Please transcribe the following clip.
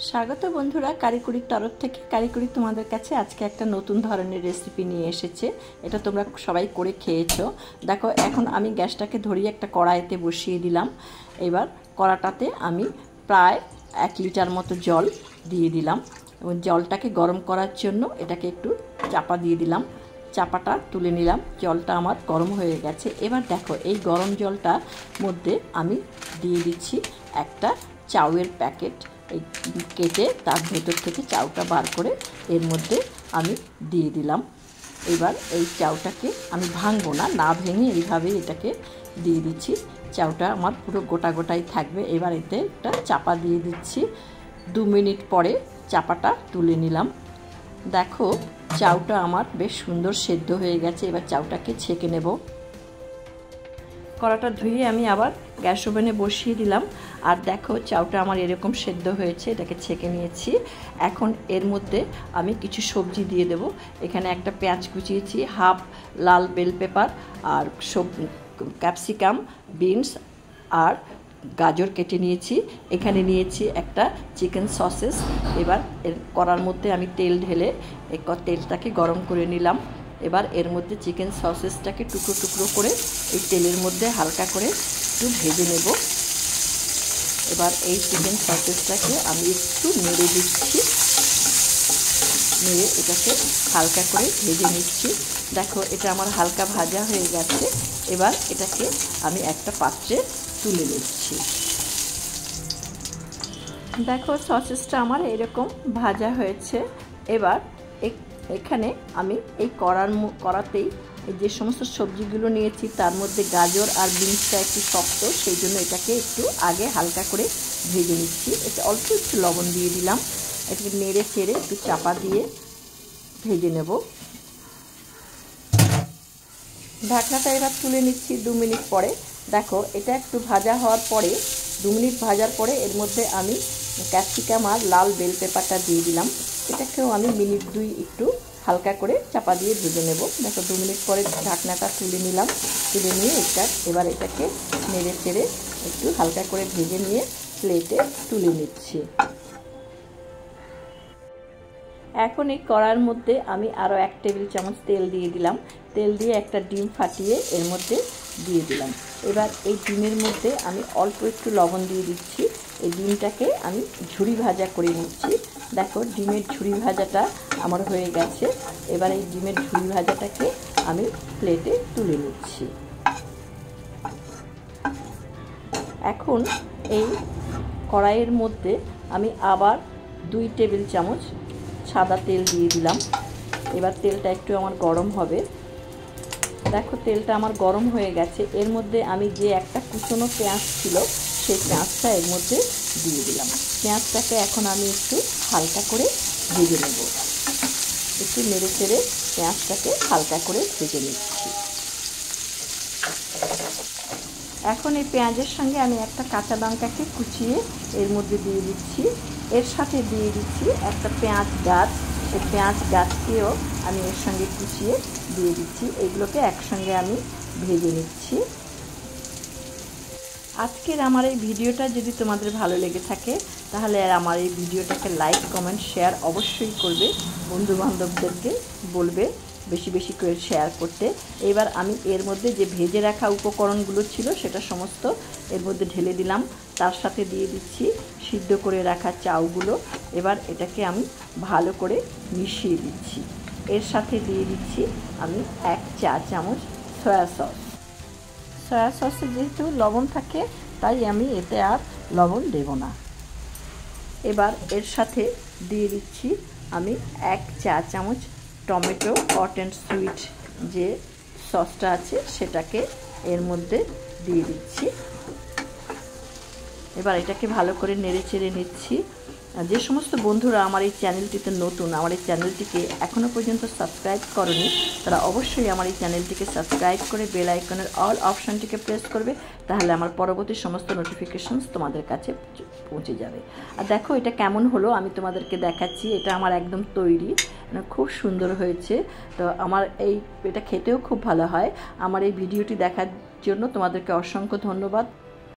স্বাগত বন্ধুরা, কারিকুরির তরফ থেকে। কারিকুরি তোমাদের কাছে আজকে একটা নতুন ধরনের রেসিপি নিয়ে এসেছে। এটা তোমরা সবাই করে খেয়েছো। দেখো, এখন আমি গ্যাসটাকে ধরিয়ে একটা কড়াইতে বসিয়ে দিলাম। এবার কড়াটাতে আমি প্রায় 1 লিটার মতো জল দিয়ে দিলাম এবং জলটাকে গরম করার জন্য এটাকে একটু চাপা দিয়ে দিলাম। চাপাটা তুলে নিলাম। জলটা আমার গরম হয়ে গেছে। এবার দেখো, এই গরম জলটার মধ্যে আমি দিয়ে দিচ্ছি একটা চাউয়ের প্যাকেট। এই কেটে তার ভেতর থেকে চাউটা বার করে এর মধ্যে আমি দিয়ে দিলাম। এবার এই চাউটাকে আমি ভাঙবো না, না ভেঙে এইভাবে এটাকে দিয়ে দিচ্ছি। চাউটা আমার পুরো গোটা গোটাই থাকবে। এবার এতে একটা চাপা দিয়ে দিচ্ছি। 2 মিনিট পরে চাপাটা তুলে নিলাম। দেখো, চাউটা আমার বেশ সুন্দর সেদ্ধ হয়ে গেছে। এবার চাউটাকে ছেঁকে নেব। কড়াটা ধুয়ে আমি আবার গ্যাস ওভেনে বসিয়ে দিলাম। আর দেখো, চাউটা আমার এরকম সেদ্ধ হয়েছে। এটাকে ছেঁকে নিয়েছি। এখন এর মধ্যে আমি কিছু সবজি দিয়ে দেব। এখানে একটা পেঁয়াজ কুচিয়েছি, হাফ লাল বেল পেপার আর ক্যাপসিকাম, বিনস আর গাজর কেটে নিয়েছি। এখানে নিয়েছি একটা চিকেন সসেস। এবার এর কড়ার মধ্যে আমি তেল ঢেলে তেলটাকে গরম করে নিলাম। এবার এর মধ্যে চিকেন সসেসটাকে টুকরো টুকরো করে এই তেলের মধ্যে হালকা করে একটু ভেজে নেব। এবার এই চিকেন সসেসটাকে আমি একটু নেড়ে দিচ্ছি। নেড়ে এটাকে হালকা করে ভেজে নিচ্ছি। দেখো, এটা আমার হালকা ভাজা হয়ে গেছে। এবার এটাকে আমি একটা পাত্রে তুলে নিচ্ছি। দেখো, সসেসটা আমার এরকম ভাজা হয়েছে। এবার এখানে আমি এই কড়াতেই যে সমস্ত সবজিগুলো নিয়েছি তার মধ্যে গাজর আর বিনসটা একটু শক্ত, সেই জন্য এটাকে একটু আগে হালকা করে ভেজে নিচ্ছি। এটা অল্প একটু লবণ দিয়ে দিলাম। এটাকে নেড়ে চেড়ে একটু চাপা দিয়ে ভেজে নেব। ঢাকনাটা এবার তুলে নিচ্ছি 2 মিনিট পরে। দেখো, এটা একটু ভাজা হওয়ার পরে 2 মিনিট ভাজার পরে এর মধ্যে আমি ক্যাপসিকাম আর লাল বেল পেপারটা দিয়ে দিলাম। এটাকেও আমি মিনিট 2 একটু হালকা করে চাপা দিয়ে ভেজে নেব। দেখো, 2 মিনিট পরে ঢাকনাটা তুলে নিলাম। তুলে নিয়ে এবার এটাকে নেড়ে চেড়ে একটু হালকা করে ভেজে নিয়ে প্লেটে তুলে নিচ্ছি। এখন এই কড়ার মধ্যে আমি আরও 1 টেবিল চামচ তেল দিয়ে দিলাম। তেল দিয়ে একটা ডিম ফাটিয়ে এর মধ্যে দিয়ে দিলাম। এবার এই ডিমের মধ্যে আমি অল্প একটু লবণ দিয়ে দিচ্ছি। এই ডিমটাকে আমি ঝুরি ভাজা করে নিচ্ছি। দেখো, ডিমের ঝুরি ভাজাটা আমার হয়ে গেছে। এবার এই ডিমের ঝুরি ভাজাটাকে আমি প্লেটে তুলে নিচ্ছি। এখন এই কড়াইয়ের মধ্যে আমি আবার 2 টেবিল চামচ সাদা তেল দিয়ে দিলাম। এবার তেলটা একটু আমার গরম হবে। দেখো, তেলটা আমার গরম হয়ে গেছে। এর মধ্যে আমি যে একটা কুচনো পেঁয়াজ ছিল সেই পেঁয়াজটা এর মধ্যে দিয়ে দিলাম। পেঁয়াজটাকে এখন আমি একটু হালকা করে ভেজে নেব। একটু নেড়ে চেড়ে পেঁয়াজটাকে হালকা করে ভেজে নিচ্ছি। এখন এই পেঁয়াজের সঙ্গে আমি একটা কাঁচা লঙ্কাকে কুচিয়ে এর মধ্যে দিয়ে দিচ্ছি। এর সাথে দিয়ে দিচ্ছি একটা পেঁয়াজ গাছ। এই পেঁয়াজ গাছকেও আমি এর সঙ্গে কুচিয়ে দিয়ে দিচ্ছি। এগুলোকে একসঙ্গে আমি ভেজে নিচ্ছি। আজকের আমার এই ভিডিওটা যদি তোমাদের ভালো লেগে থাকে তাহলে আমার এই ভিডিওটাকে লাইক, কমেন্ট, শেয়ার অবশ্যই করবে। বন্ধুবান্ধবদেরকে বলবে বেশি বেশি করে শেয়ার করতে। এবার আমি এর মধ্যে যে ভেজে রাখা উপকরণগুলো ছিল সেটা সমস্ত এর মধ্যে ঢেলে দিলাম। তার সাথে দিয়ে দিচ্ছি সিদ্ধ করে রাখা চাউগুলো। এবার এটাকে আমি ভালো করে মিশিয়ে দিচ্ছি। এর সাথে দিয়ে দিচ্ছি আমি 1 চা চামচ সয়া সস। সয়া সসে যেহেতু লবণ থাকে তাই আমি এতে আর লবণ দেব না। এবার এর সাথে দিয়ে দিচ্ছি আমি 1 চা চামচ টমেটো হট অ্যান্ড সুইট যে সসটা আছে সেটাকে এর মধ্যে দিয়ে দিচ্ছি। এবার এটাকে ভালো করে নেড়ে চেড়ে নিচ্ছি। যে সমস্ত বন্ধুরা আমার এই চ্যানেলটিতে নতুন, আমার এই চ্যানেলটিকে এখনও পর্যন্ত সাবস্ক্রাইব করনি, তারা অবশ্যই আমার এই চ্যানেলটিকে সাবস্ক্রাইব করে বেল আইকনের অল অপশানটিকে প্রেস করবে। তাহলে আমার পরবর্তী সমস্ত নোটিফিকেশনস তোমাদের কাছে পৌঁছে যাবে। আর দেখো, এটা কেমন হলো আমি তোমাদেরকে দেখাচ্ছি। এটা আমার একদম তৈরি, খুব সুন্দর হয়েছে। তো আমার এটা খেতেও খুব ভালো হয়। আমার এই ভিডিওটি দেখার জন্য তোমাদেরকে অসংখ্য ধন্যবাদ।